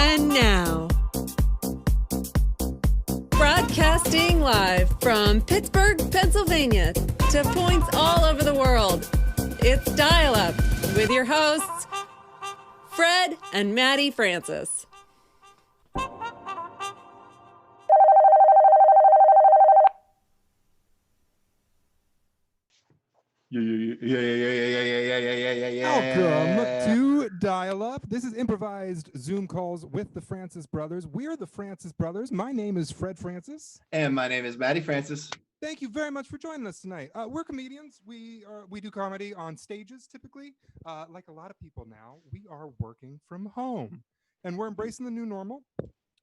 And now, broadcasting live from Pittsburgh, Pennsylvania, to points all over the world, it's Dial Up with your hosts, Fred and Matty Frances. Welcome to Dial Up. This is improvised Zoom calls with the Frances brothers. We're the Frances brothers. My name is Fred Frances. And my name is Matty Frances. Thank you very much for joining us tonight. We're comedians. We do comedy on stages typically. Like a lot of people now, we are working from home. And we're embracing the new normal.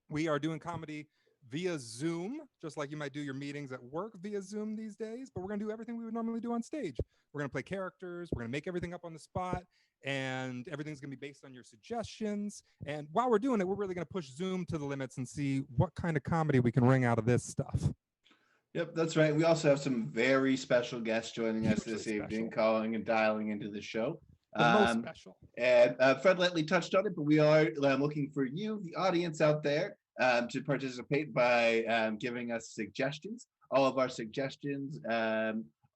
We are doing comedy via Zoom, just like you might do your meetings at work via Zoom these days, but we're going to do everything we would normally do on stage. We're going to play characters, we're going to make everything up on the spot, and everything's going to be based on your suggestions. And while we're doing it, we're really going to push Zoom to the limits and see what kind of comedy we can wring out of this stuff. Yep, that's right. We also have some very special guests joining us this evening, calling and dialing into the show. Most special. And Fred lightly touched on it, but we are looking for you, the audience out there, to participate by giving us suggestions. All of our suggestions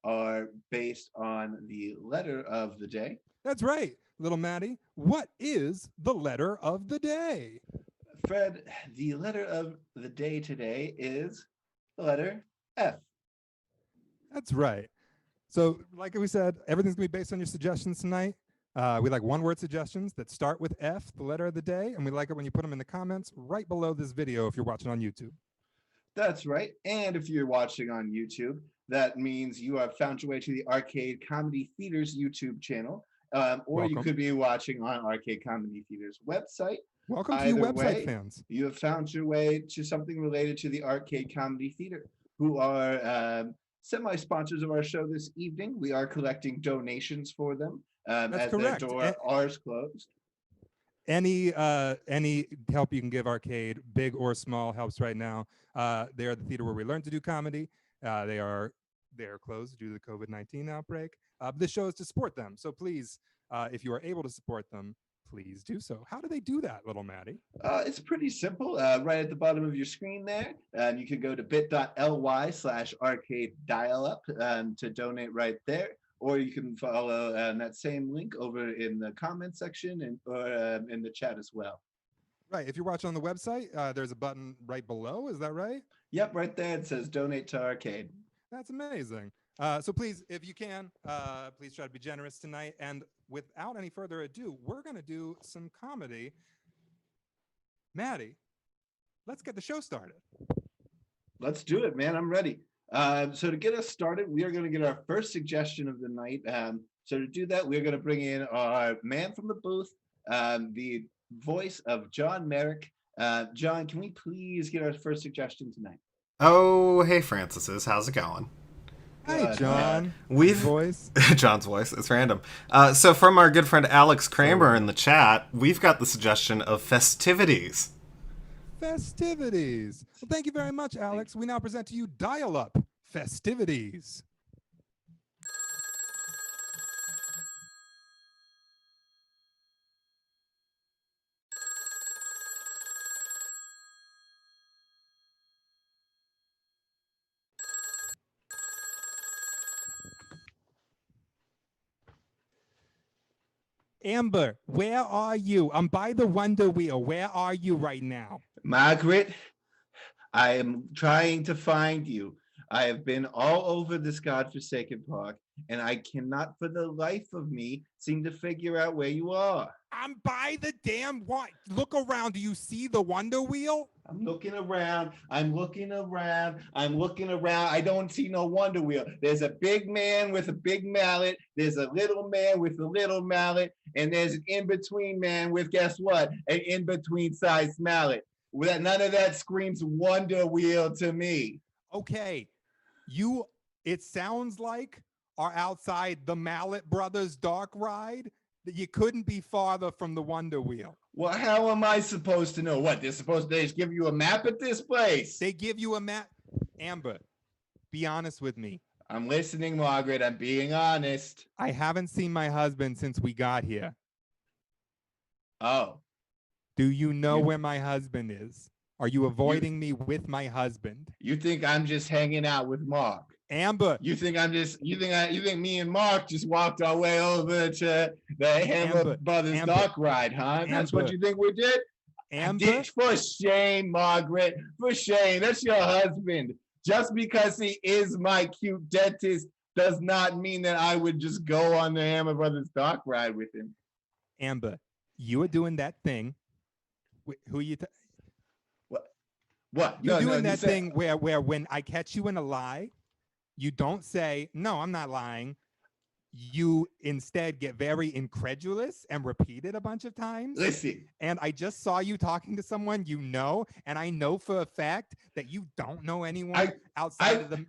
are based on the letter of the day. That's right, little Matty. What is the letter of the day? Fred, the letter of the day today is the letter F. That's right. So like we said, everything's going to be based on your suggestions tonight. We like one-word suggestions that start with F, the letter of the day, and we like it when you put them in the comments right below this video if you're watching on YouTube. That's right. And if you're watching on YouTube, that means you have found your way to the Arcade Comedy Theater's YouTube channel, or Welcome. You could be watching on Arcade Comedy Theater's website. Welcome to you Either website way, fans. You have found your way to something related to the Arcade Comedy Theater, who are semi-sponsors of our show this evening. We are collecting donations for them. That's as correct. Their door are closed. Any help you can give Arcade, big or small, helps right now. They are the theater where we learn to do comedy. They are closed due to the COVID-19 outbreak. This show is to support them. So please, if you are able to support them, please do so. How do they do that, little Matty? It's pretty simple. Right at the bottom of your screen there, you can go to bit.ly/arcade dial-up to donate right there. Or you can follow that same link over in the comment section or in the chat as well. Right. If you're watching on the website, there's a button right below. Is that right? Yep, right there. It says donate to Arcade. That's amazing. So please, if you can, please try to be generous tonight. And without any further ado, we're going to do some comedy. Matty, let's get the show started. Let's do it, man. I'm ready. So to get us started, we are going to get our first suggestion of the night. So to do that, we're going to bring in our man from the booth, the voice of John Merrick. John, can we please get our first suggestion tonight? Oh, hey, Frances. How's it going? Hi, John. We've voice. John's voice. It's random. So from our good friend Alex Kramer in the chat, we've got the suggestion of festivities. Festivities. Well, thank you very much, Alex. We now present to you Dial Up Festivities. Amber, where are you? I'm by the Wonder Wheel. Where are you right now? Margaret, I am trying to find you. I have been all over this godforsaken park, and I cannot for the life of me seem to figure out where you are. I'm by the damn what? Look around. Do you see the Wonder Wheel? I'm looking around. I'm looking around. I'm looking around. I don't see no Wonder Wheel. There's a big man with a big mallet. There's a little man with a little mallet. And there's an in-between man with, guess what? An in-between sized mallet. None of that screams Wonder Wheel to me. Okay. It sounds like are outside the Mallet Brothers dark ride. That you couldn't be farther from the Wonder Wheel. Well, how am I supposed to know? What, they're supposed to just give you a map at this place? They give you a map. Amber, be honest with me. I'm listening, Margaret. I'm being honest. I haven't seen my husband since we got here. Oh. Do you know where my husband is? Are you avoiding me with my husband? You think I'm just hanging out with Mark? Amber. You think me and Mark just walked our way over to the Hammer Brothers Dark Ride, huh? That's what you think we did? Amber. For shame, Margaret. For shame. That's your husband. Just because he is my cute dentist does not mean that I would just go on the Hammer Brothers Dark Ride with him. Amber, you were doing that thing. Who you? What? You're doing that thing where when I catch you in a lie, you don't say, no, I'm not lying. You instead get very incredulous and repeat it a bunch of times. Listen. And I just saw you talking to someone you know, and I know for a fact that you don't know anyone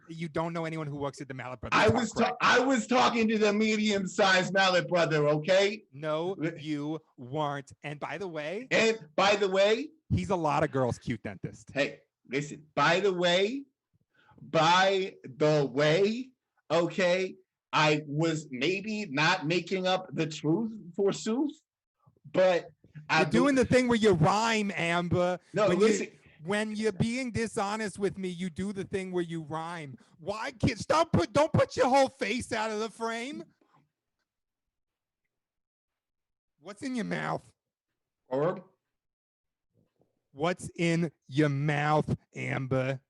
you don't know anyone who works at the Mallet Brothers. I was talking to the medium-sized Mallet brother, okay? No, you weren't. And by the way, he's a lot of girls' cute dentist. Hey, listen, by the way, okay, I was maybe not making up the truth, forsooth, but you're doing the thing where you rhyme, Amber. No, listen. When you're being dishonest with me, you do the thing where you rhyme. Why, kids? Don't put your whole face out of the frame. What's in your mouth? Herb? What's in your mouth, Amber?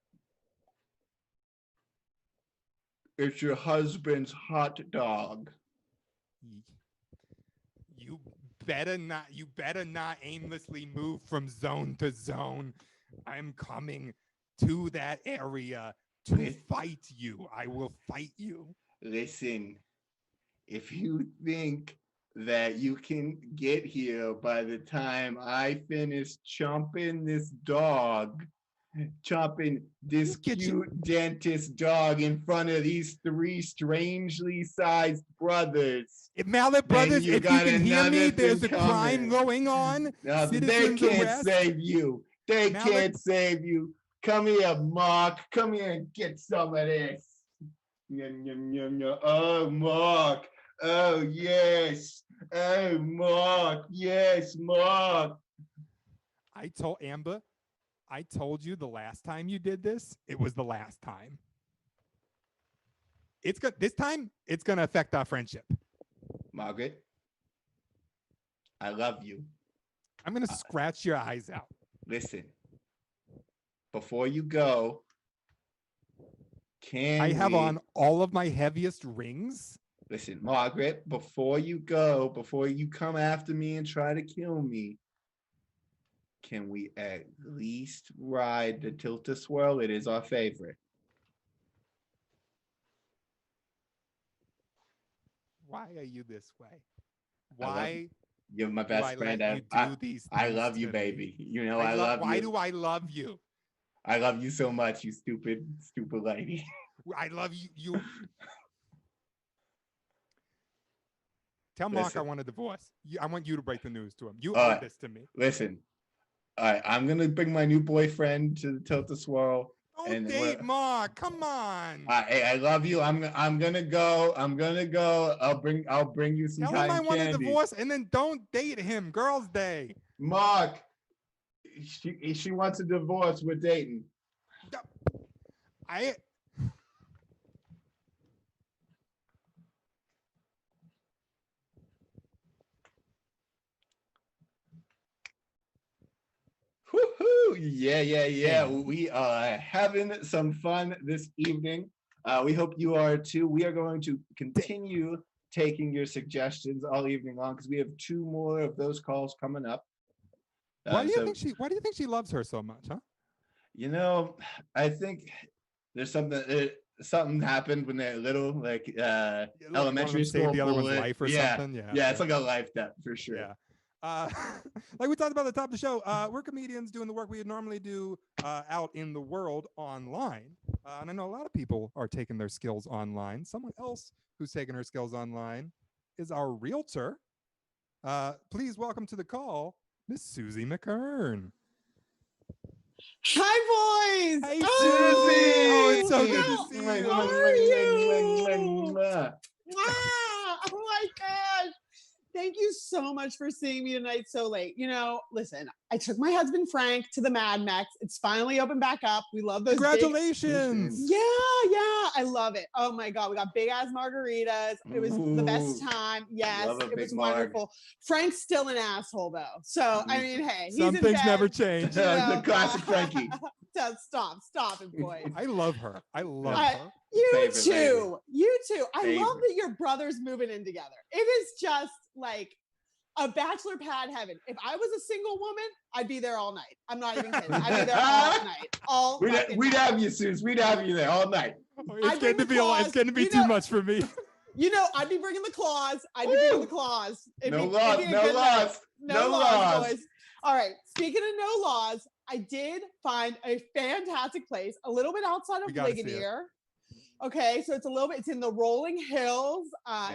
It's your husband's hot dog. You better not aimlessly move from zone to zone. I'm coming to that area to fight you. I will fight you. Listen, if you think that you can get here by the time I finish chomping this cute dentist dog in front of these three strangely sized brothers. Mallet Brothers, if you can hear me, there's a crime going on. They can't save you. They can't save you. Come here, Mark. Come here and get some of this. Oh, Mark. Oh, yes. Oh, Mark. Yes, Mark. I told you the last time you did this, it was the last time. This time, it's going to affect our friendship. Margaret, I love you. I'm going to scratch your eyes out. Listen, before you go, I have on all of my heaviest rings. Listen, Margaret, before you go, before you come after me and try to kill me, can we at least ride the Tilt-A-Swirl? It is our favorite. Why are you this way? Why? You're my best friend. I love you, baby. You know I love you. Why do I love you? I love you so much, you stupid lady. I love you. Tell Mark I want a divorce. I want you to break the news to him. You owe this to me. Listen. All right, I'm gonna bring my new boyfriend to the Tilt-A-Swirl. Don't date Mark. Come on. Hey, I love you. I'm gonna go. I'll bring you some Tell him I want candy. a divorce, and then don't date him. Girls' Day. Mark, she wants a divorce. We're dating. Woohoo! Yeah. We are having some fun this evening. We hope you are too. We are going to continue taking your suggestions all evening long because we have 2 more of those calls coming up. Why do you think she loves her so much, huh? You know, I think there's something happened when they're little, like elementary school. The other one's life or something. Yeah, it's like a life debt for sure. Yeah. Like we talked about at the top of the show, we're comedians doing the work we would normally do out in the world online. And I know a lot of people are taking their skills online. Someone else who's taking her skills online is our realtor. Please welcome to the call, Miss Susie McKern. Hi, boys. Hey, Susie. Oh, it's so good to see you. How are you? Oh my gosh. Thank you so much for seeing me tonight so late. You know, listen, I took my husband Frank to the Mad Max. It's finally opened back up. We love those. Congratulations. Yeah, I love it. Oh my God, we got big ass margaritas. It was the best time. Yes, it was wonderful. Frank's still an asshole though. So I mean, hey, he's some in things bed. never change. The classic Frankie. Stop it, boys. I love her. I love her. You too. I Favorite. love that your brother's moving in together. It is just like a bachelor pad heaven. If I was a single woman, I'd be there all night. I'm not even kidding. I'd be there all night. We'd have you, Suze. We'd have you there all night. It's getting to be it's getting to be too much for me. You know, I'd be bringing the claws. No laws, boys. All right. Speaking of no laws, I did find a fantastic place a little bit outside of Ligonier. Okay, so it's in the rolling hills.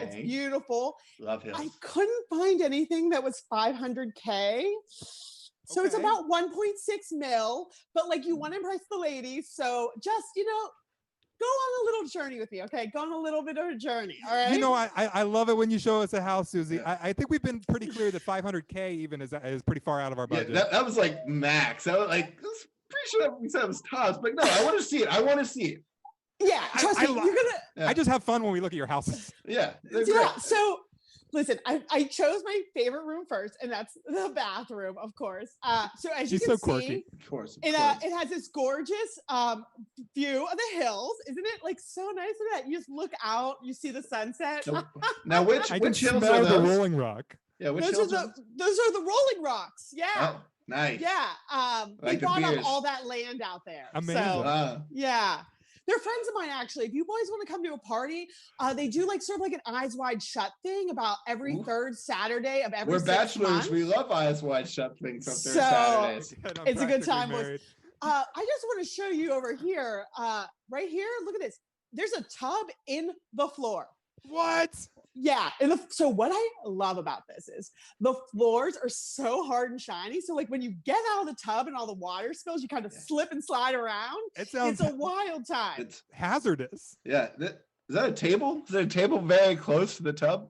It's beautiful. Love hills. I couldn't find anything that was 500K. So it's about 1.6 mil, but like you want to impress the ladies. So just, go on a little journey with me, okay? Go on a little bit of a journey, all right? I love it when you show us a house, Susie. Yeah. I think we've been pretty clear that 500K even is pretty far out of our budget. Yeah, that was like max. I was like, pretty sure we said it was tops, but no, I want to see it. Yeah, trust me, you're gonna. I just have fun when we look at your houses. Yeah. So listen, I chose my favorite room first, and that's the bathroom, of course. So as you can see, of course. It has this gorgeous view of the hills. Isn't it like so nice that you just look out, you see the sunset? Now, which hills are those? The Rolling Rock. Yeah, those are the Rolling Rocks. Yeah. Oh, nice. Yeah. They brought up all that land out there. Amazing. So, yeah. They're friends of mine, actually. If you boys want to come to a party, they do like sort of like an Eyes Wide Shut thing about every third Saturday of every 6 months. We're bachelors. We love Eyes Wide Shut things on third Saturdays. It's a good time, boys. I just want to show you over here, right here. Look at this. There's a tub in the floor. What? Yeah. So what I love about this is the floors are so hard and shiny. So like when you get out of the tub and all the water spills, you kind of slip and slide around. It's a wild time. It's hazardous. Yeah. Is that a table? Is there a table very close to the tub?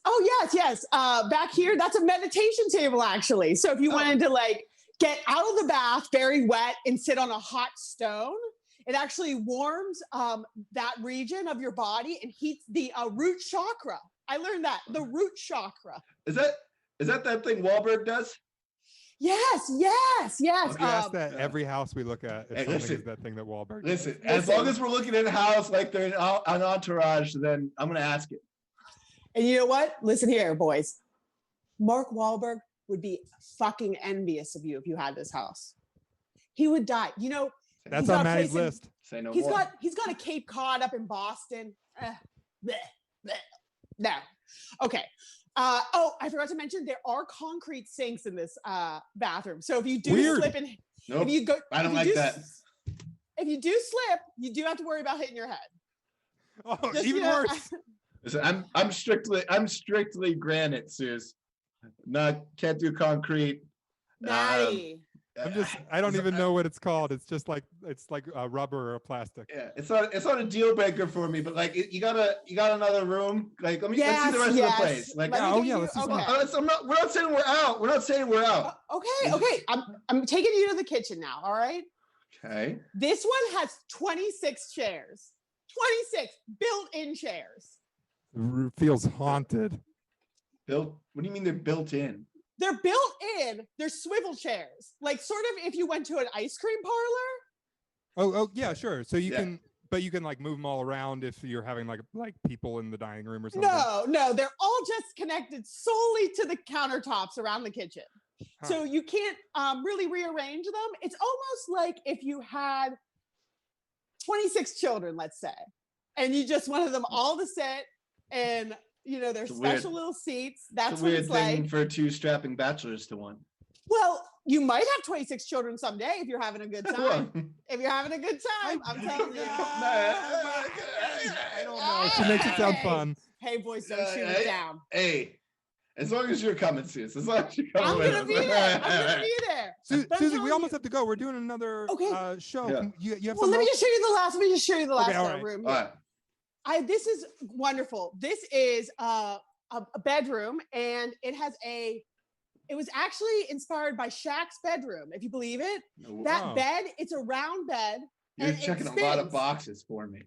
Oh, yes. Back here, that's a meditation table, actually. So if you wanted to like get out of the bath very wet and sit on a hot stone, it actually warms that region of your body and heats the root chakra. I learned that, the root chakra. Is that thing Wahlberg does? Yes. Yes, that every house we look at is that thing that Wahlberg does. Listen, as long as we're looking at a house like they're an entourage, then I'm going to ask it. And you know what? Listen here, boys. Mark Wahlberg would be fucking envious of you if you had this house. He would die. That's on Maddie's list. Say no He's more. He's got a Cape Cod up in Boston. No. Okay. I forgot to mention there are concrete sinks in this bathroom. So if you do slip and nope, I don't like that. If you do slip, you do have to worry about hitting your head. Oh, even worse. Listen, I'm strictly granite, Suze. Can't do concrete. Maddie. I don't even know what it's called. It's like rubber or plastic. Yeah, it's not a deal breaker for me, but like you got another room. Like let's see the rest of the place. Like let's see. We're not saying we're out. We're not saying we're out. Okay. I'm taking you to the kitchen now. All right. Okay. This one has 26 chairs. 26 built-in chairs. Feels haunted. What do you mean they're built in? They're built in. They're swivel chairs, like sort of if you went to an ice cream parlor. Oh yeah, sure. So you can, but you can like move them all around if you're having like people in the dining room or something. No, they're all just connected solely to the countertops around the kitchen. Huh. So you can't really rearrange them. It's almost like if you had 26 children, let's say, and you just wanted them all to sit and. There's special little seats. That's what it's like. Weird thing for two strapping bachelors to one. Well, you might have 26 children someday if you're having a good time. If you're having a good time, I'm telling you. I don't know. She makes it sound fun. Hey, boys, don't shoot it down. Hey, as long as you're coming, Suze. As long as you're coming. I'm gonna be there. Susie, we almost have to go. We're doing another show. Yeah. You have let me just show you the last. Room here. All right. This is wonderful. This is a bedroom, and it has a It was actually inspired by Shaq's bedroom, if you believe it. That Wow. bed, it's a round bed. You're and it checking a lot of spins. boxes for me.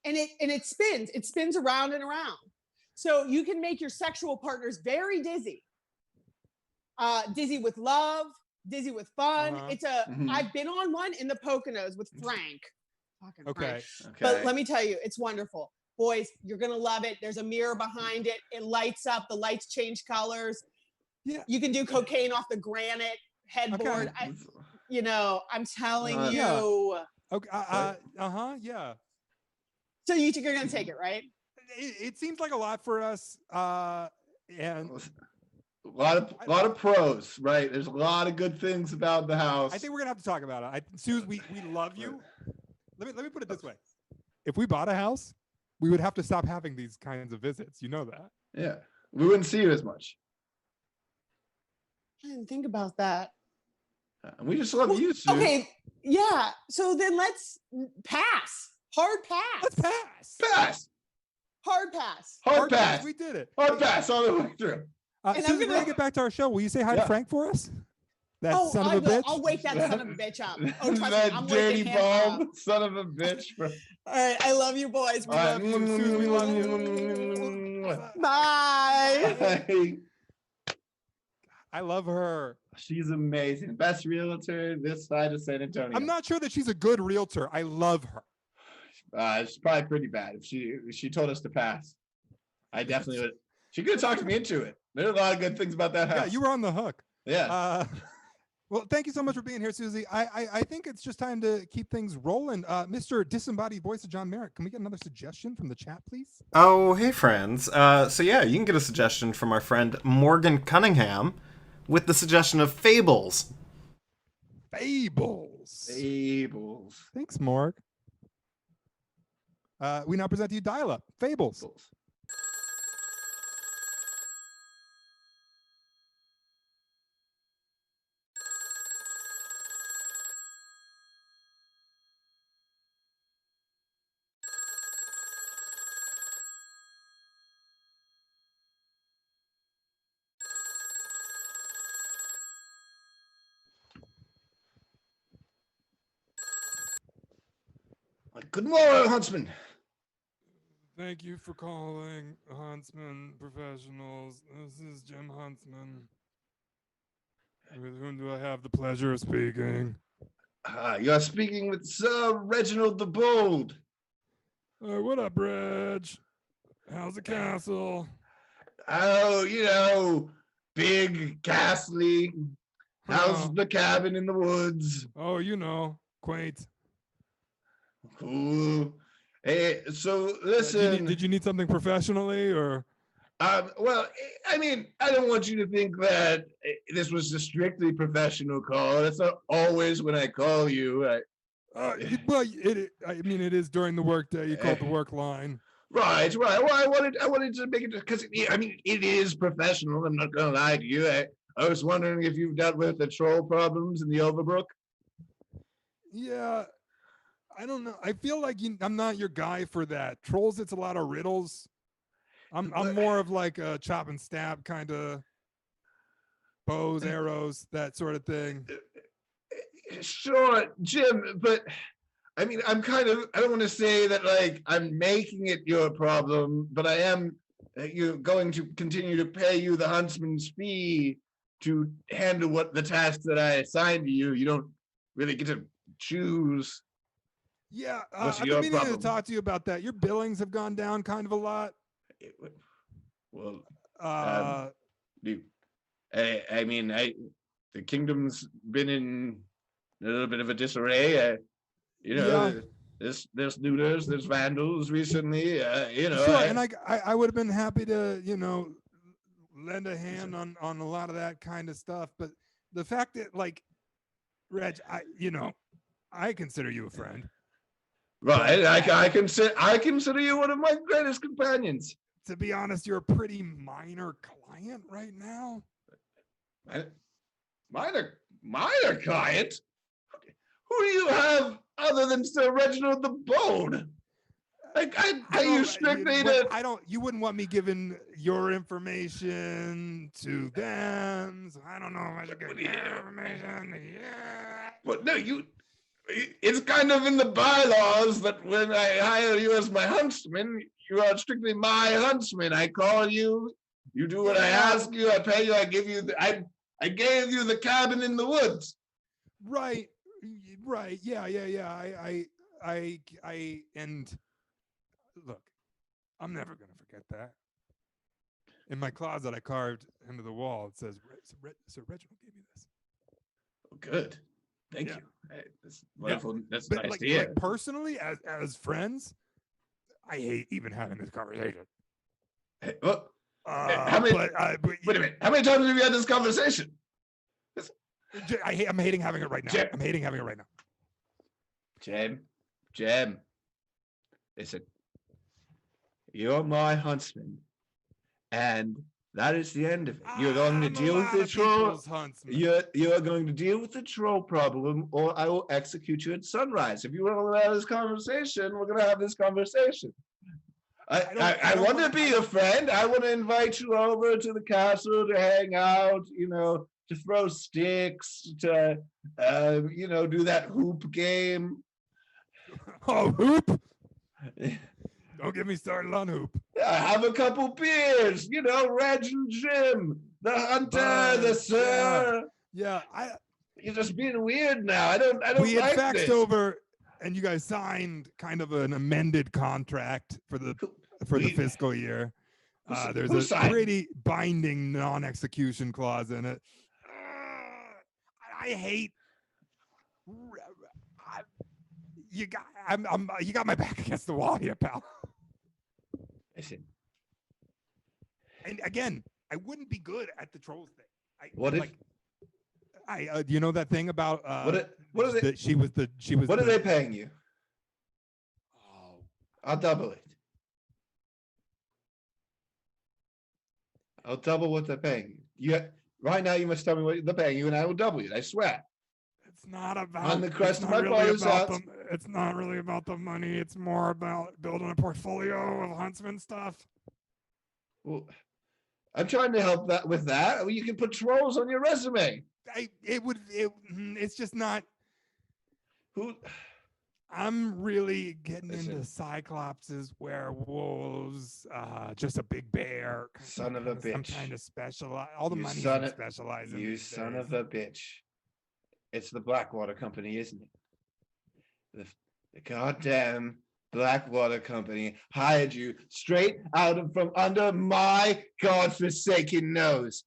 And it spins. It spins around and around. So you can make your sexual partners very dizzy. Dizzy with love, dizzy with fun. Uh-huh. I've been on one in the Poconos with Frank. Fucking Okay. Frank. But let me tell you, it's wonderful. Boys, you're gonna love it. There's a mirror behind it. It lights up. The lights change colors. Yeah. You can do cocaine off the granite headboard. Okay. I'm telling you. Yeah. Okay. Yeah. So you think you're gonna take it, right? It seems like a lot for us. And a lot of pros, right? There's a lot of good things about the house. I think we're gonna have to talk about it. Suze, we love you. Let me put it this way: if we bought a house, we would have to stop having these kinds of visits. You know that. Yeah, we wouldn't see you as much. I didn't think about that. We just love you, Suze. Okay, yeah. So then let's pass. Hard pass. Let's pass. Pass. Hard pass. Hard pass. We did it. Hard pass all the way through. Suze, we're gonna get back to our show. Will you say hi to Frank for us? That son of a bitch. I'll wake that son of a bitch up. Oh, trust me, that I'm dirty waking him up. bulb, son of a bitch. All right, I love you, boys. We love you. Suze, we love you. Bye. I love her. She's amazing. Best realtor this side of San Antonio. I'm not sure that she's a good realtor. I love her. It's probably pretty bad. If she told us to pass, I definitely would. She could have talked me into it. There's a lot of good things about that house. Yeah, you were on the hook. Yeah. Well, thank you so much for being here, Susie. I think it's just time to keep things rolling. Mr. Disembodied Voice of John Merrick, can we get another suggestion from the chat, please? Oh, hey, friends. So yeah, you can get a suggestion from our friend Morgan Cunningham with the suggestion of Fables. Fables. Thanks, Morg. We now present to you Dial Up, Fables. Good morning, Huntsman. Thank you for calling Huntsman Professionals. This is Jim Huntsman. With whom do I have the pleasure of speaking? You're speaking with Sir Reginald the Bold. What up, Reg? How's the castle? Oh, big, ghastly. How's the cabin in the woods? Oh, quaint. Cool. Hey, so listen. Did you need something professionally, or? Well, I mean, I don't want you to think that this was a strictly professional call. That's not always when I call you. Well, it is during the workday. You called the work line. Right. Well, I wanted to make it because it is professional. I'm not gonna lie to you. I was wondering if you've dealt with the troll problems in the Overbrook. Yeah. I don't know. I feel like I'm not your guy for that. Trolls, it's a lot of riddles. I'm more of like a chop and stab kind of bows, arrows, that sort of thing. Sure, Jim, but I mean, I don't want to say that like I'm making it your problem, but I am going to continue to pay you the huntsman's fee to handle the tasks that I assign to you. You don't really get to choose. Yeah, I've been meaning to talk to you about that. Your billings have gone down kind of a lot. Well, uh, the kingdom's been in a little bit of a disarray. There's looters, there's vandals recently. Sure, and I would have been happy to lend a hand on a lot of that kind of stuff. But the fact that Reg, I consider you a friend. Right, I consider you one of my greatest companions. To be honest, you're a pretty minor client right now. Minor client? Who do you have other than Sir Reginald the Bold? I pay you strictly to. You wouldn't want me giving your information to them. So I don't know if I should give your information. Yeah. But no, it's kind of in the bylaws that when I hire you as my huntsman, you are strictly my huntsman. I call you, you do what I ask you, I pay you, I give you I gave you the cabin in the woods. Right. Yeah. And look, I'm never gonna forget that. In my closet, I carved into the wall. It says, "Sir Reginald gave me this." Oh, good, thank you. Hey, that's wonderful. Yeah. That's But nice to hear. personally, as friends, I hate even having this conversation. Hey, well, How many? wait a minute. How many times have you had this conversation? I'm hating having it right now. Jim. I'm hating having it right now. Jim, listen. You're my huntsman, and that is the end of it. You're going to deal with the troll. You're going to deal with the troll problem, or I will execute you at sunrise. If you want to have this conversation, we're going to have this conversation. I want to be your friend. I want to invite you over to the castle to hang out, to throw sticks, to, do that hoop game. Oh, hoop? Don't get me started on hoop. Have a couple beers, Reg and Jim, the hunter, the sir. Yeah, You're just being weird now. I don't we had like faxed this. over, and you guys signed kind of an amended contract for the fiscal year. There's a pretty binding non-execution clause in it. I hate. You got my back against the wall here, pal. Listen. And again, I wouldn't be good at the trolls thing. You know that thing about what are they? She was. What are they paying you? Oh, I'll double it. I'll double what they're paying you. Right now, you must tell me what they're paying you, and I will double it. I swear. It's not about on the crest of my really father's house. It's not really about the money. It's more about building a portfolio of huntsman stuff. Well, I'm trying to help with that. Well, you can put trolls on your resume. It's just not. I'm really getting into cyclopses, werewolves, just a big bear. Son of a bitch. I'm trying to specialize. All the money to specialize in. You son of a bitch. It's the Blackwater Company, isn't it? The goddamn Blackwater Company hired you straight from under my godforsaken nose.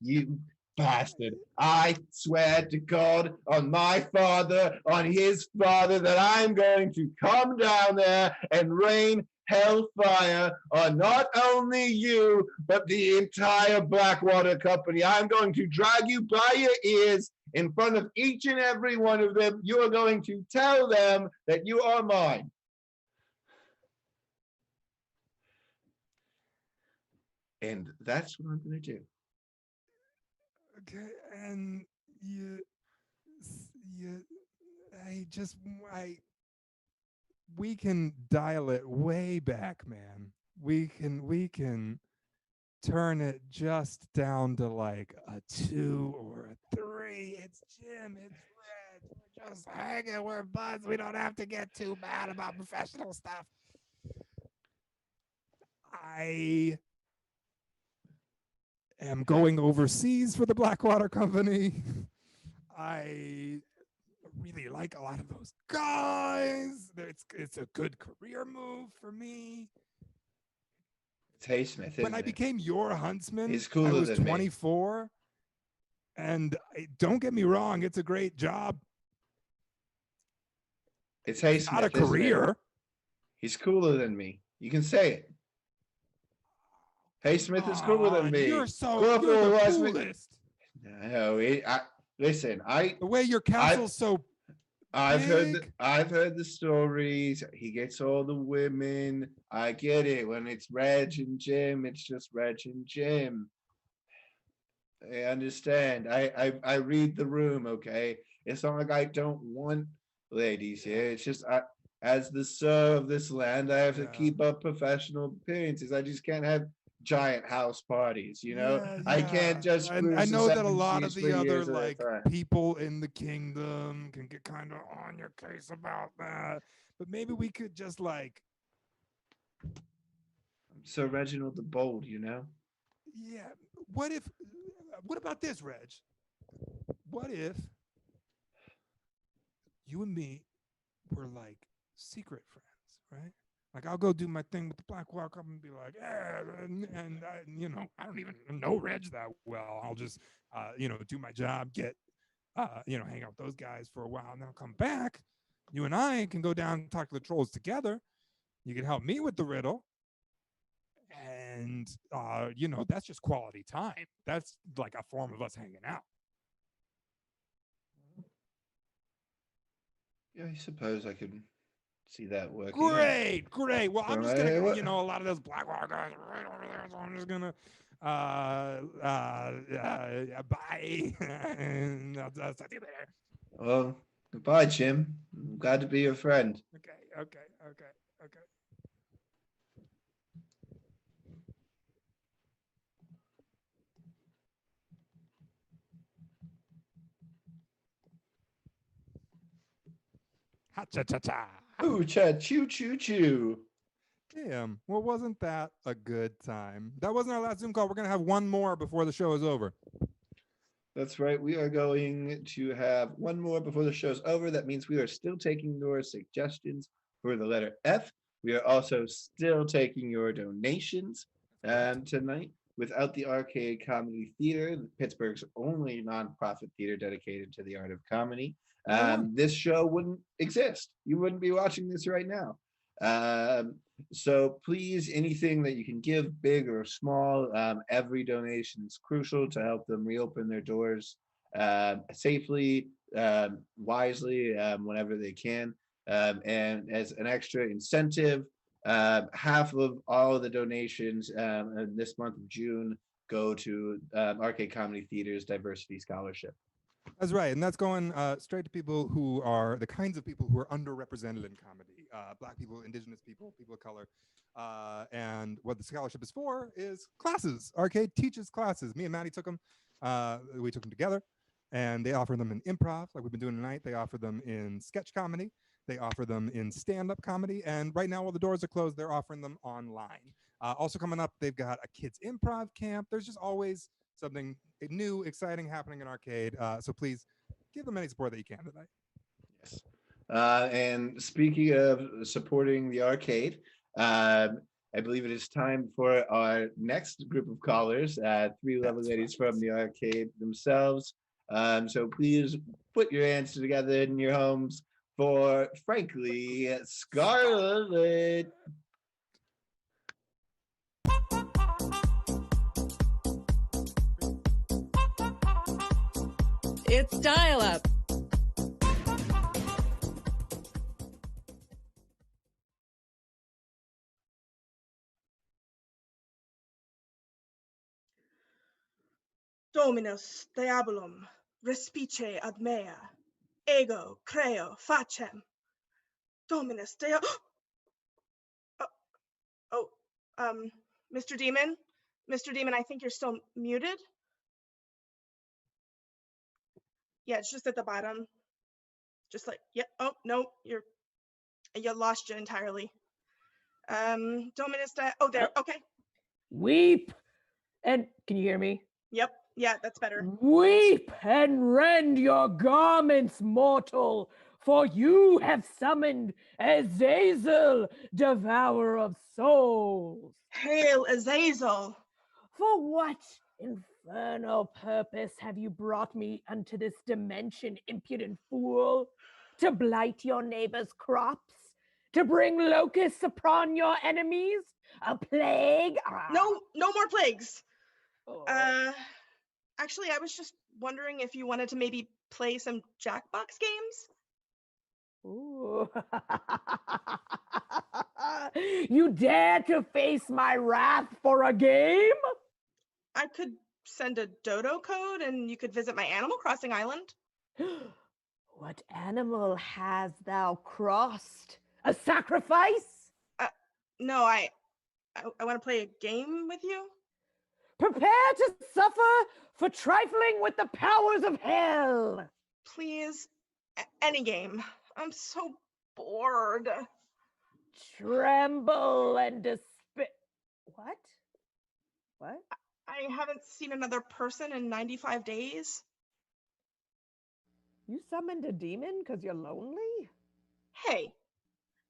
You bastard. I swear to God, on my father, on his father, that I'm going to come down there and rain hellfire on not only you, but the entire Blackwater Company. I'm going to drag you by your ears in front of each and every one of them. You are going to tell them that you are mine. And that's what I'm going to do. Okay, and we can dial it way back, man. We can turn it just down to like a 2 or a 3. It's Jim, it's Fred. We're just hanging, we're buds. We don't have to get too mad about professional stuff. I am going overseas for the Blackwater Company. I really like a lot of those guys. It's a good career move for me. Tay Smith. When I became your huntsman, he's cooler I was than 24. Me. And don't get me wrong, it's a great job. It's Tay Smith. Not a career. He's cooler than me. You can say it. Hey Smith is cooler than me. You're the coolest. No, listen. The way your castle's so. I've heard the stories. He gets all the women. I get it. When it's Reg and Jim, it's just Reg and Jim. I understand. I read the room. Okay, it's not like I don't want ladies here. It's just As the sir of this land, I have to Yeah. keep up professional appearances. I just can't have giant house parties, you know? Yeah, I can't just I cruise know the that a seven lot of seas the for other years at a like time. people in the kingdom can get kind of on your case about that. But maybe we could just like, Sir Reginald the Bold, you know? yeah. What about this, Reg? What if you and me were like secret friends, right? Like I'll go do my thing with the Black Walk up and be like, yeah, and I don't even know Reg that well. I'll just, do my job, get, hang out with those guys for a while, and then I'll come back. You and I can go down and talk to the trolls together. You can help me with the riddle, and that's just quality time. That's like a form of us hanging out. Yeah, I suppose I could see that working. out. Great. Well, I'm So, just gonna, what- a lot of those Blackwater guys are right over there, so I'm just gonna, bye, and I'll talk to you later. Well, goodbye, Jim. I'm glad to be your friend. Okay. Ha cha cha cha. Ooh, chat, choo, choo, choo. Damn. Well, wasn't that a good time? That wasn't our last Zoom call. We're gonna have one more before the show is over. That's right. We are going to have one more before the show's over. That means we are still taking your suggestions for the letter F. We are also still taking your donations tonight. Without the Arcade Comedy Theater, Pittsburgh's only nonprofit theater dedicated to the art of comedy, this show wouldn't exist. You wouldn't be watching this right now. So please, anything that you can give, big or small, every donation is crucial to help them reopen their doors safely, wisely, whenever they can. And as an extra incentive, half of all of the donations this month of June go to Arcade Comedy Theater's Diversity Scholarship. That's right, and that's going straight to people who are the kinds of people who are underrepresented in comedy. Black people, indigenous people, people of color. And what the scholarship is for is classes. Arcade teaches classes. Me and Maddie took them. We took them together, and they offer them in improv, like we've been doing tonight. They offer them in sketch comedy. They offer them in stand-up comedy. And right now, while the doors are closed, they're offering them online. Also coming up, they've got a kids improv camp. There's just always something new, exciting happening in Arcade. So please give them any support that you can tonight. Yes. And speaking of supporting the Arcade, I believe it is time for our next group of callers, three lovely ladies from the Arcade themselves. So please put your hands together in your homes for, frankly, Scarlett. It's Dial Up. Dominus diabolum respice ad mea, ego creo facem. Dominus Mr. Demon? Mr. Demon, I think you're still muted. Yeah, it's just at the bottom. Just like, yeah, oh, no, you lost you entirely. Dominus, there, okay. Weep and, can you hear me? Yep, yeah, that's better. Weep and rend your garments, mortal, for you have summoned Azazel, devourer of souls. Hail, Azazel. For what infernal purpose have you brought me unto this dimension, impudent fool? To blight your neighbor's crops? To bring locusts upon your enemies? A plague? No more plagues. Oh. Actually, I was just wondering if you wanted to maybe play some Jackbox games? Ooh. You dare to face my wrath for a game? I could send a dodo code and you could visit my Animal Crossing island. What animal has thou crossed? A sacrifice? No, I want to play a game with you. Prepare to suffer for trifling with the powers of hell. Please, any game. I'm so bored. Tremble and despair. What? What? I haven't seen another person in 95 days. You summoned a demon because you're lonely? Hey,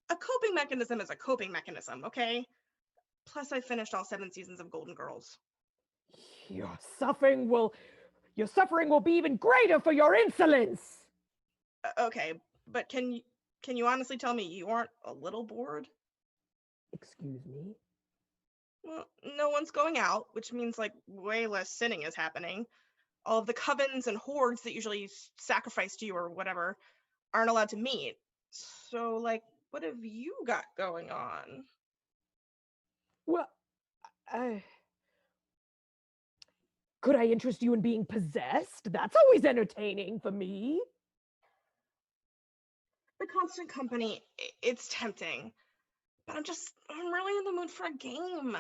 a coping mechanism is a coping mechanism, okay? Plus, I finished all 7 seasons of Golden Girls. Your suffering will be even greater for your insolence. Okay, but can you honestly tell me you aren't a little bored? Excuse me? Well, no one's going out, which means like way less sinning is happening. All of the covens and hordes that usually sacrifice to you or whatever aren't allowed to meet. So, like, what have you got going on? Well, could I interest you in being possessed? That's always entertaining for me. The constant company, it's tempting. But I'm really in the mood for a game.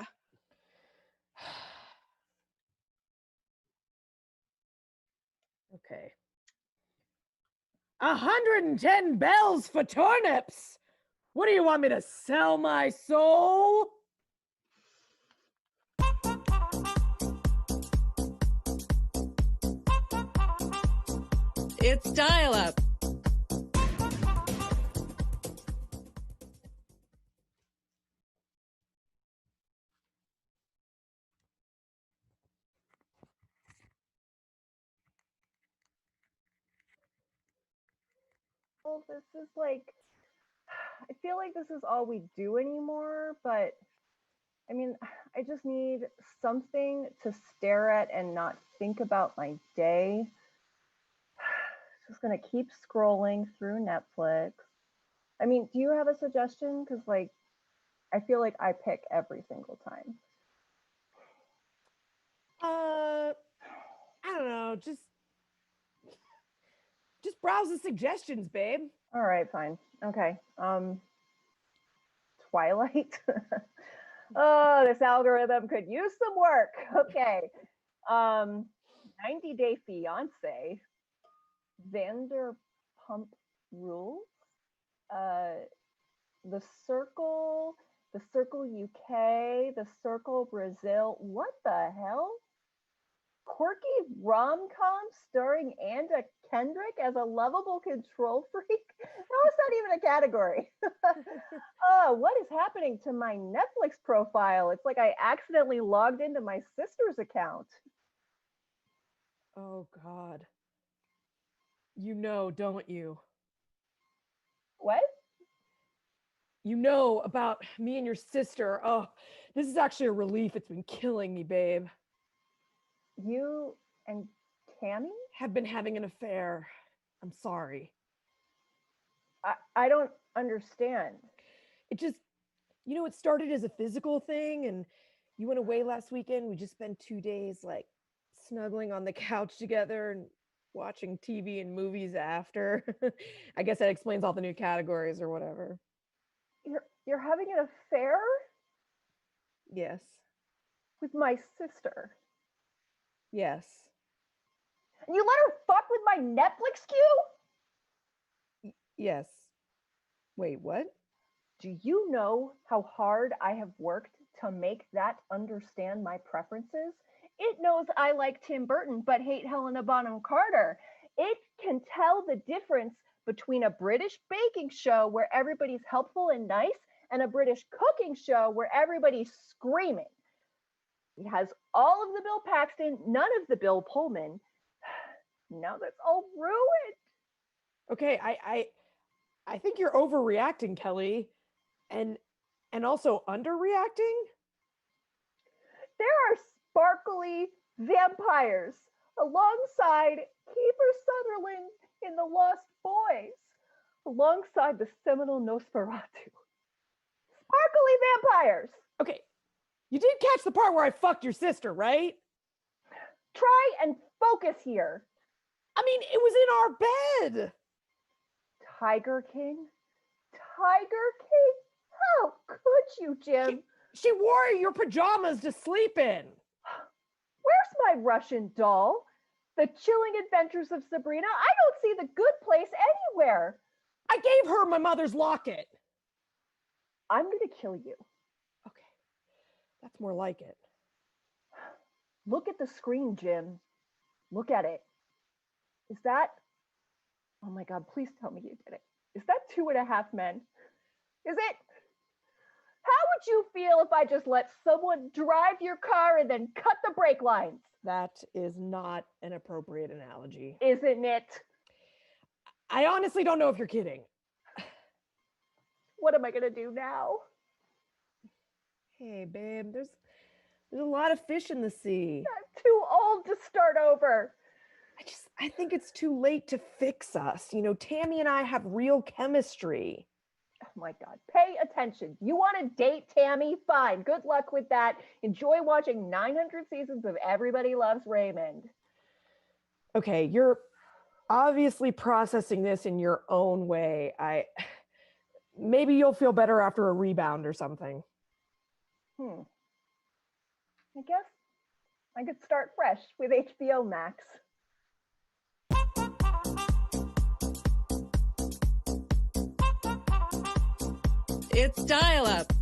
Okay. 110 bells for turnips. What do you want me to sell my soul? It's Dial Up. This is like, I feel like this is all we do anymore, but I mean, I just need something to stare at and not think about my day. Just gonna keep scrolling through Netflix. I mean, do you have a suggestion? Because like, I feel like I pick every single time. I don't know, just browse the suggestions, babe. All right, fine. Okay. Twilight. Oh, this algorithm could use some work. Okay. 90 Day Fiance. Vanderpump Rules. The Circle UK, The Circle Brazil. What the hell? Quirky rom-com starring Anna Kendrick as a lovable control freak? How is that even a category? Oh, what is happening to my Netflix profile? It's like I accidentally logged into my sister's account. Oh, God. You know, don't you? What? You know about me and your sister. Oh, this is actually a relief. It's been killing me, babe. You and Tammy? Have been having an affair. I'm sorry. I don't understand. It just, it started as a physical thing, and you went away last weekend. We just spent 2 days like snuggling on the couch together and watching TV and movies after. I guess that explains all the new categories or whatever. You're having an affair? Yes. With my sister? Yes. And you let her fuck with my Netflix queue? Yes. Wait, what? Do you know how hard I have worked to make that understand my preferences? It knows I like Tim Burton but hate Helena Bonham Carter. It can tell the difference between a British baking show where everybody's helpful and nice and a British cooking show where everybody's screaming. It has all of the Bill Paxton, none of the Bill Pullman. Now that's all ruined. Okay, I think you're overreacting, Kelly, and also underreacting. There are sparkly vampires alongside Kiefer Sutherland in The Lost Boys, alongside the seminal Nosferatu. Sparkly vampires. Okay, you did catch the part where I fucked your sister, right? Try and focus here. I mean, it was in our bed. Tiger King, tiger cape? How could you, Jim? She wore your pajamas to sleep in. Where's my Russian doll? The Chilling Adventures of Sabrina? I don't see the good place anywhere. I gave her my mother's locket. I'm going to kill you. Okay, that's more like it. Look at the screen, Jim. Look at it. Is that... Oh my God, please tell me you did it. Is that 2.5 Men? Is it? How would you feel if I just let someone drive your car and then cut the brake lines? That is not an appropriate analogy. Isn't it? I honestly don't know if you're kidding. What am I going to do now? Hey, babe, there's a lot of fish in the sea. I'm too old to start over. I think it's too late to fix us. You know, Tammy and I have real chemistry. Oh my God, pay attention. You want to date Tammy? Fine, good luck with that. Enjoy watching 900 seasons of Everybody Loves Raymond. Okay, you're obviously processing this in your own way. Maybe you'll feel better after a rebound or something. I guess I could start fresh with HBO Max. It's Dial Up.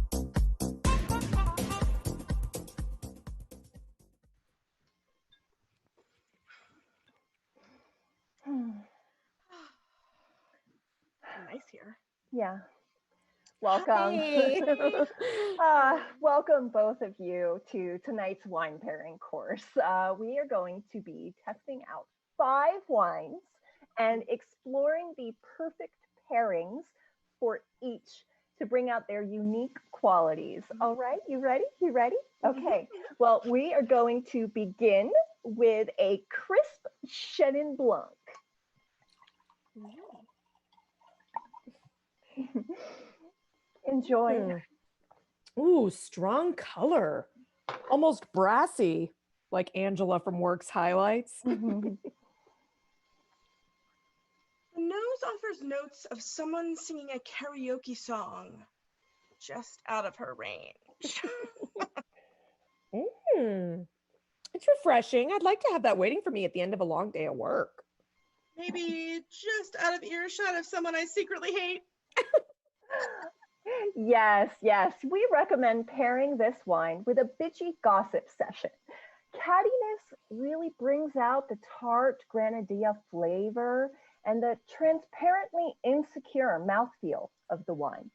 Nice here. Yeah. Welcome. Hey. Welcome both of you to tonight's wine pairing course. We are going to be testing out 5 wines and exploring the perfect pairings for each to bring out their unique qualities. All right, you ready? You ready? Okay. Well, we are going to begin with a crisp Chenin Blanc. Enjoy. Ooh, strong color. Almost brassy, like Angela from Works Highlights. The nose offers notes of someone singing a karaoke song just out of her range. It's refreshing. I'd like to have that waiting for me at the end of a long day of work. Maybe just out of earshot of someone I secretly hate. Yes, we recommend pairing this wine with a bitchy gossip session. Cattiness really brings out the tart granadilla flavor and the transparently insecure mouthfeel of the wine.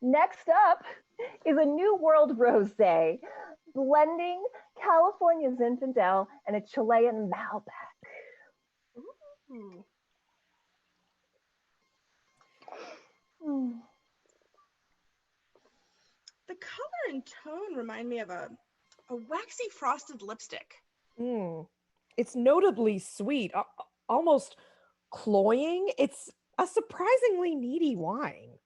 Next up is a New World Rosé, blending California Zinfandel and a Chilean Malbec. Ooh. The color and tone remind me of a waxy frosted lipstick. It's notably sweet, almost cloying. It's a surprisingly needy wine.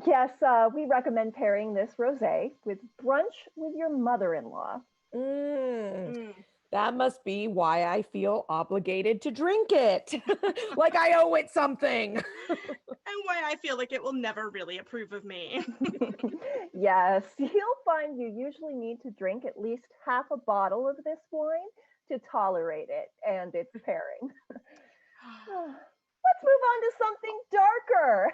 Yes, we recommend pairing this rosé with brunch with your mother-in-law. That must be why I feel obligated to drink it. Like I owe it something. And why I feel like it will never really approve of me. Yes, you'll find you usually need to drink at least half a bottle of this wine to tolerate it and its pairing. Let's move on to something darker.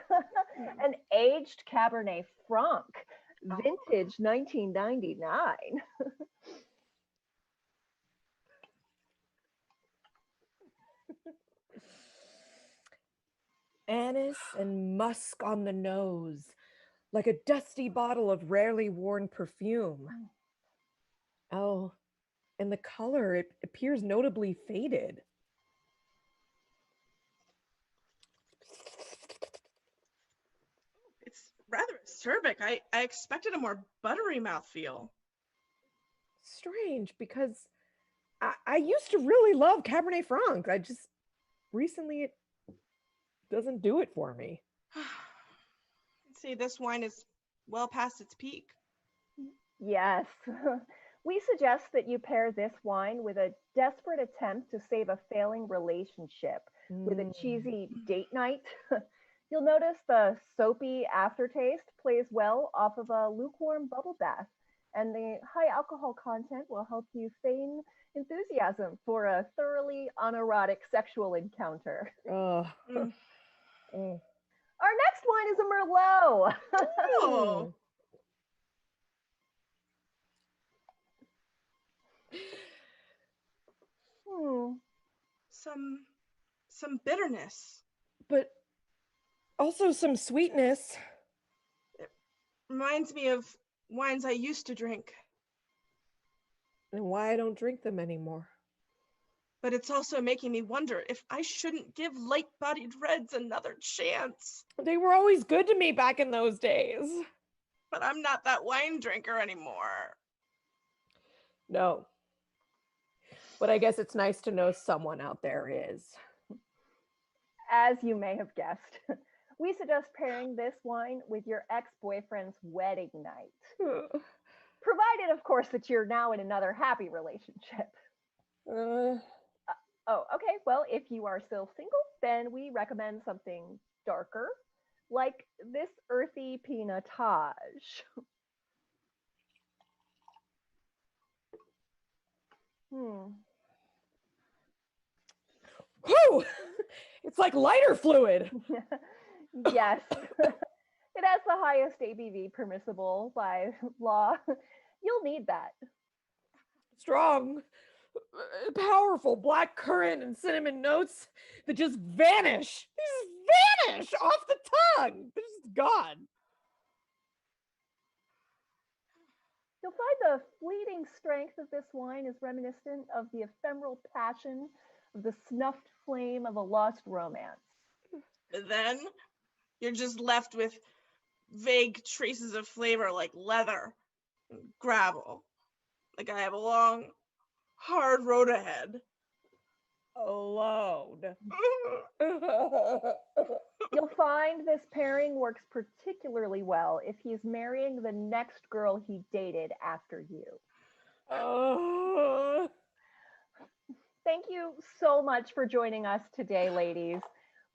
An aged Cabernet Franc, vintage 1999. Anise and musk on the nose, like a dusty bottle of rarely worn perfume. Oh, and the color, it appears notably faded. It's rather acerbic. I expected a more buttery mouthfeel. Strange, because I used to really love Cabernet Franc. Recently it doesn't do it for me. See, this wine is well past its peak. Yes. We suggest that you pair this wine with a desperate attempt to save a failing relationship with a cheesy date night. You'll notice the soapy aftertaste plays well off of a lukewarm bubble bath, and the high alcohol content will help you feign enthusiasm for a thoroughly unerotic sexual encounter. Ugh. Our next wine is a Merlot. Oh. Some bitterness. But also some sweetness. Reminds me of wines I used to drink. And why I don't drink them anymore. But it's also making me wonder if I shouldn't give light-bodied reds another chance. They were always good to me back in those days. But I'm not that wine drinker anymore. No. But I guess it's nice to know someone out there is. As you may have guessed, we suggest pairing this wine with your ex-boyfriend's wedding night. Provided, of course, that you're now in another happy relationship. Oh, okay. Well, if you are still single, then we recommend something darker, like this earthy pinotage. Whew! It's like lighter fluid. Yes. It has the highest ABV permissible by law. You'll need that. Strong, powerful black currant and cinnamon notes that just vanish. They just vanish off the tongue. They're just gone. You'll find the fleeting strength of this wine is reminiscent of the ephemeral passion of the snuffed flame of a lost romance. Then you're just left with vague traces of flavor like leather and gravel. Like I have a long, hard road ahead. Alone. You'll find this pairing works particularly well if he's marrying the next girl he dated after you. Thank you so much for joining us today, ladies.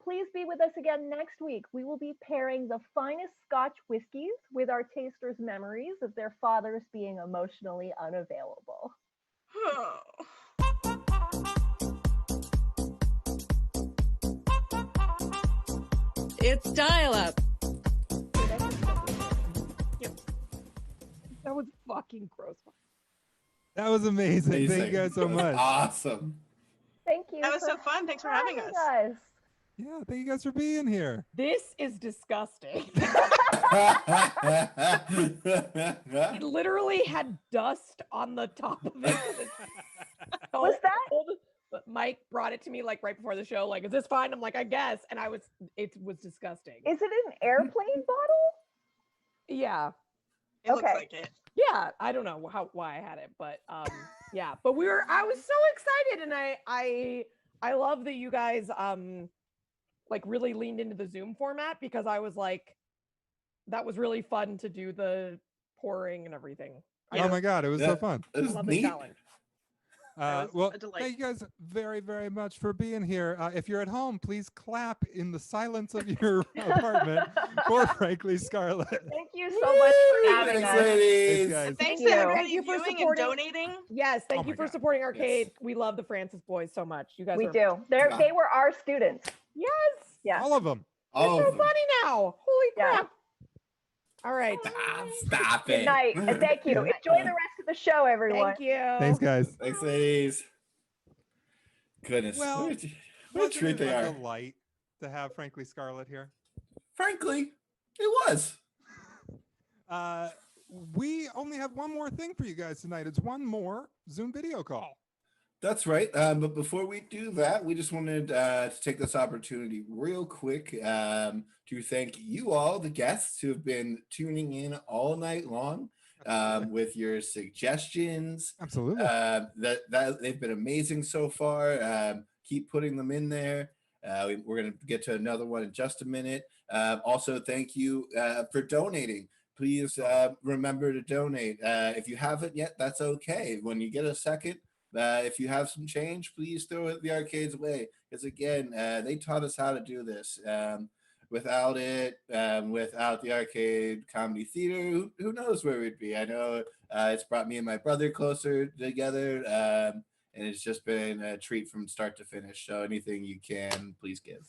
Please be with us again next week. We will be pairing the finest Scotch whiskies with our tasters' memories of their fathers being emotionally unavailable. It's Dial Up. That was fucking gross. That was amazing. Thank you guys so much. Awesome. Thank you. That was so fun. Thanks for having us. Yeah, thank you guys for being here. This is disgusting. It literally had dust on the top of it. Was that? But Mike brought it to me like right before the show. Like, is this fine? I'm like, I guess. And it was disgusting. Is it an airplane bottle? Yeah. It looks like it. Yeah. I don't know why I had it, but yeah. But I was so excited, and I love that you guys like really leaned into the Zoom format, because I was like, that was really fun to do the pouring and everything. Oh my God, it was so fun. It was I love neat. the challenge. Well, thank you guys very, very much for being here. If you're at home, please clap in the silence of your apartment for Frankly Scarlett. Thank you so much for having us. Ladies. Guys. Thanks Thank to you. everybody Thank you for viewing and supporting. donating. Yes, thank Oh you my for God. supporting Arcade. We love the Francis boys so much. You guys We are do. They were our students. Yes. Yeah. All of them. You're Oh, so funny now. Holy Yeah. crap. All right. stop it. Good night. And thank you. Enjoy the rest of the show, everyone. Thank you. Thanks, guys. Thanks, ladies. Goodness. Well, what a Wasn't treat it they a are. delight to have Frankly Scarlett here? Frankly, it was. We only have one more thing for you guys tonight. It's one more Zoom video call. That's right. But before we do that, we just wanted to take this opportunity real quick to thank you all, the guests who have been tuning in all night long with your suggestions. Absolutely. That they've been amazing so far. Keep putting them in there. We're going to get to another one in just a minute. Also, thank you for donating please remember to donate. If you haven't yet, that's okay. When you get a second, if you have some change, please throw it the arcades away. Because again, they taught us how to do this. Without it, without the arcade comedy theater, who knows where we'd be? I know it's brought me and my brother closer together, and it's just been a treat from start to finish. So anything you can, please give.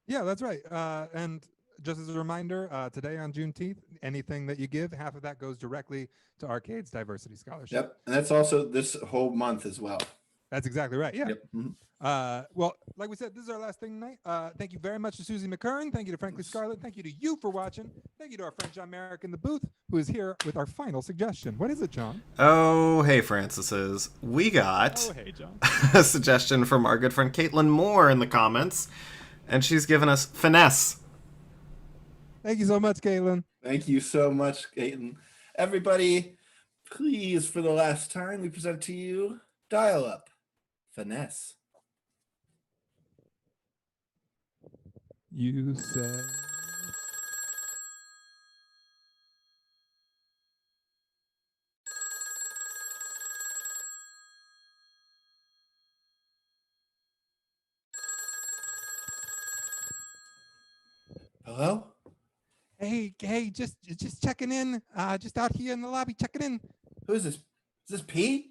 Yeah, that's right. And just as a reminder, today on Juneteenth, anything that you give, half of that goes directly to Arcade's Diversity Scholarship. Yep, and that's also this whole month as well. That's exactly right. Yeah. Yep. Mm-hmm. Well, like we said, this is our last thing tonight. Thank you very much to Susie McCurran. Thank you to Frankly Scarlett. Thank you to you for watching. Thank you to our friend John Merrick in the booth, who is here with our final suggestion. What is it, John? Oh, hey, Franceses. We got hey, John. a suggestion from our good friend Caitlin Moore in the comments, and she's given us Finesse. Thank you so much, Caitlin. Thank you so much, Caitlin. Everybody, please, for the last time, we present to you Dial Up. Finesse. You said. Hello? Hey, just checking in. Just out here in the lobby, checking in. Who is this? Is this Pete?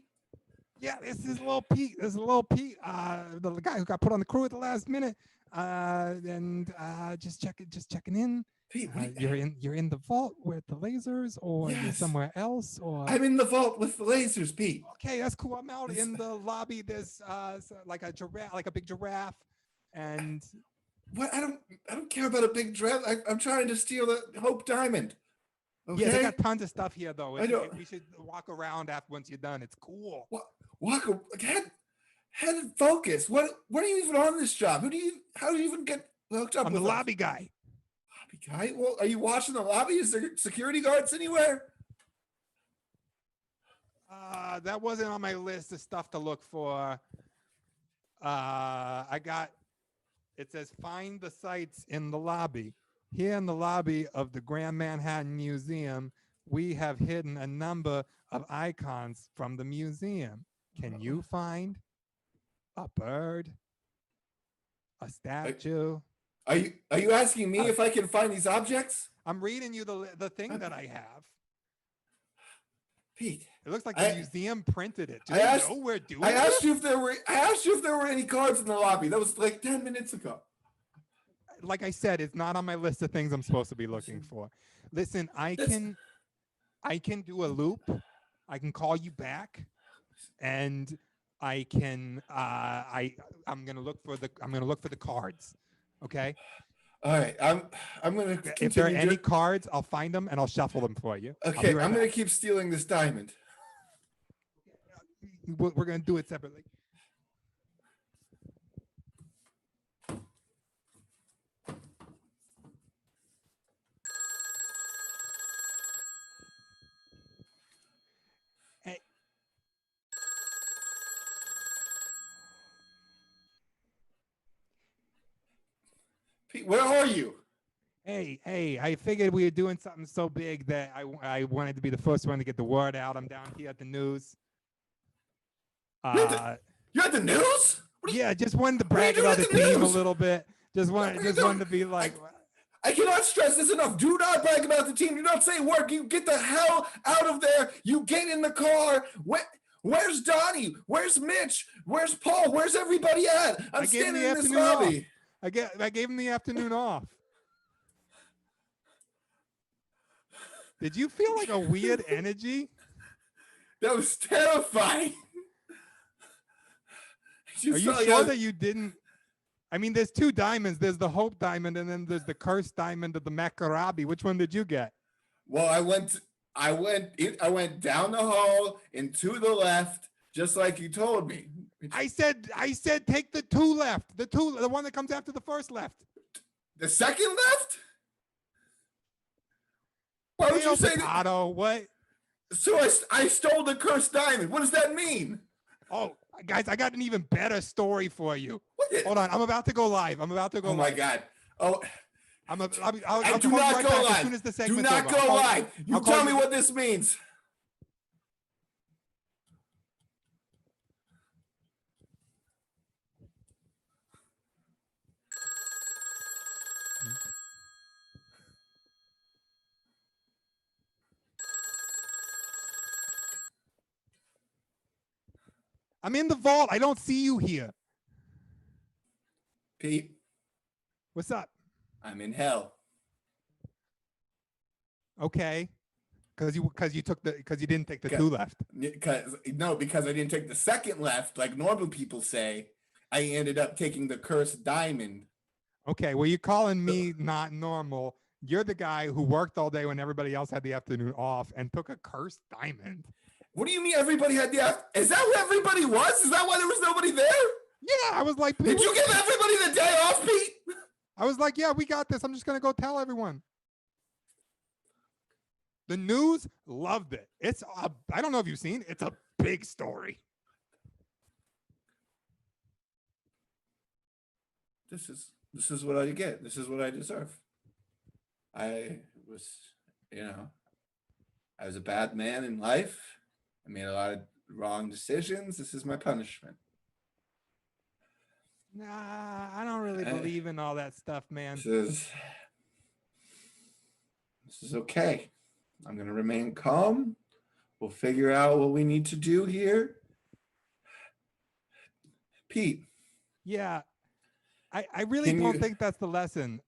Yeah, this is Lil Pete. This is Lil Pete, the guy who got put on the crew at the last minute. And just checking in. Pete, you're in the vault with the lasers, or you're somewhere else, or I'm in the vault with the lasers, Pete. Okay, that's cool. I'm out in the lobby. There's like a giraffe, like a big giraffe, and what? I don't care about a big giraffe. I'm trying to steal the Hope Diamond. Okay? Yeah, they got tons of stuff here though. I know. We should walk around after once you're done. It's cool. Walk head focus. What are you even on this job? How do you even get hooked up I'm with the us? lobby guy. Lobby guy? Well, are you watching the lobby? Is there security guards anywhere? That wasn't on my list of stuff to look for. It says find the sites in the lobby. Here in the lobby of the Grand Manhattan Museum, we have hidden a number of icons from the museum. Can you find a bird, a statue? Are you asking me if I can find these objects? I'm reading you the thing that I have. Pete, it looks like the museum printed it. I asked you if there were any cards in the lobby. That was like 10 minutes ago. Like I said, it's not on my list of things I'm supposed to be looking for. Listen, I can do a loop. I can call you back, and I can I'm gonna look for the cards. Okay. All right. I'm gonna. If there are any cards, I'll find them and I'll shuffle them for you. Okay. I'm gonna keep stealing this diamond. We're gonna do it separately. Pete, where are you? Hey, I figured we were doing something so big that I wanted to be the first one to get the word out. I'm down here at the news. You're at the news? Yeah, just wanted to brag about the team a little bit. Just wanted to be like... I cannot stress this enough. Do not brag about the team. Do not say work. You get the hell out of there. You get in the car. Where's Donnie? Where's Mitch? Where's Paul? Where's everybody at? I'm standing in this lobby. I gave him the afternoon off. Did you feel like a weird energy? That was terrifying. Are you sure that you didn't? I mean, there's two diamonds. There's the Hope Diamond, and then there's the Cursed Diamond of the Maccarabi. Which one did you get? Well, I went down the hall and to the left, just like you told me. I said take the two left. The one that comes after the first left. The second left? Why would you say that? What? So I stole the Cursed Diamond. What does that mean? Oh, guys, I got an even better story for you. Hold on, I'm about to go live. Oh my God. Oh, I'll do call you not right go back as live. soon as the Do segment's not over. go I'll call live. You I'll call tell me what this means. I'm in the vault. I don't see you here. Pete, What's up? I'm in hell. Okay. Because you didn't take the two left. Because I didn't take the second left, like normal people say. I ended up taking the cursed diamond. Okay, well, you're calling me not normal. You're the guy who worked all day when everybody else had the afternoon off and took a cursed diamond. What do you mean everybody had is that who everybody was? Is that why there was nobody there? Yeah, I was like, did you give everybody the day off, Pete? I was like, yeah, we got this. I'm just going to go tell everyone. The news loved it. I don't know if you've seen, it's a big story. This is what I get. This is what I deserve. I was a bad man in life. I made a lot of wrong decisions. This is my punishment. Nah, I don't really believe in all that stuff, man. This is okay. I'm going to remain calm. We'll figure out what we need to do here. Pete. Yeah. I really don't think that's the lesson.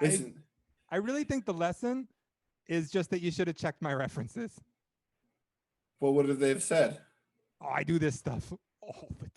Listen. I really think the lesson is just that you should have checked my references. Well, what have they said? Oh, I do this stuff all the